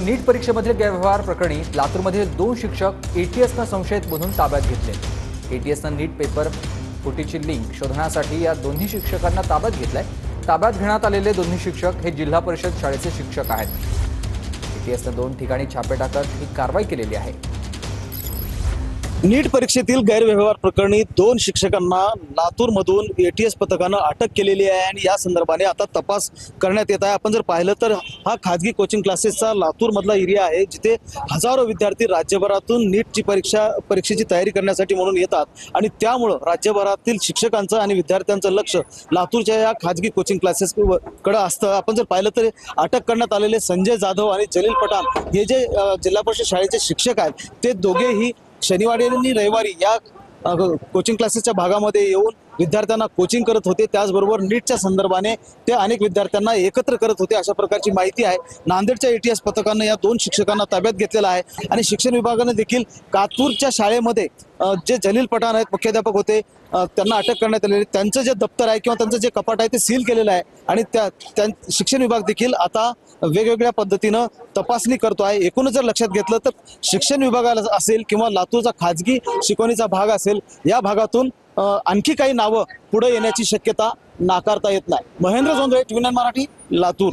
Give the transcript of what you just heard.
नीट परीक्षेमधील गैरव्यवहार प्रकरणी लातूरमधील 2 शिक्षक एटीएसनं संशयित म्हणून ताब्यात घेतले। एटीएसनं नीट पेपर फुटीची लिंक शोधण्यासाठी या दोन्ही शिक्षकांना ताब्यात घेतलंय। ताब्यात घेण्यात आलेले दोन्ही शिक्षक हे जिल्हा परिषद शाळेचे शिक्षक आहेत। एटीएसनं 2 ठिकाणी छापे टाकत ही कारवाई केलेली आहे। नीट परीक्षेतील गैरव्यवहार प्रकरणी 2 शिक्षकांना लातूरमधून एटीएस पथकानं अटक केलेली आहे आणि या संदर्भाने आता तपास करण्यात येत आहे। आपण जर पाहिलं तर हा खाजगी कोचिंग क्लासेसचा लातूरमधला एरिया आहे, जिथे हजारो विद्यार्थी राज्यभरातून नीटची परीक्षेची तयारी करण्यासाठी म्हणून येतात आणि त्यामुळं राज्यभरातील शिक्षकांचं आणि विद्यार्थ्यांचं लक्ष लातूरच्या या खाजगी कोचिंग क्लासेसकडे असतं। आपण जर पाहिलं तर अटक करण्यात आलेले संजय जाधव आणि जलील पठाण हे जे जिल्हा परिषद शाळेचे शिक्षक आहेत, ते दोघेही शनिवारी आणि रविवारी या कोचिंग क्लासेसच्या भागामध्ये येऊन विद्यार्थ्यांना कोचिंग करत होते। त्याचबरोबर नीटच्या संदर्भाने ते अनेक विद्यार्थ्यांना एकत्र करत होते, अशा प्रकारची माहिती आहे। नांदेडच्या एटीएस पथकानं या 2 शिक्षकांना ताब्यात घेतलेला आहे आणि शिक्षण विभागाने देखील कातूरच्या शाळेमध्ये जे जलील पठाण आहेत, मुख्याध्यापक होते, त्यांना अटक करण्यात आलेली। त्यांचं जे दप्तर आहे किंवा त्यांचं जे कपाट आहे ते सील केलेलं आहे आणि त्या शिक्षण विभाग देखील आता वेगवेगळ्या पद्धतीनं तपासणी करतो आहे। एकूणच जर लक्षात घेतलं तर शिक्षण विभागाला असेल किंवा लातूरचा खाजगी शिकवणीचा भाग असेल, या भागातून आणखी काही नावं पुढे येण्याची शक्यता नाकारता येत नाही। महेंद्र जोंधळे, TV9 मराठी, लातूर।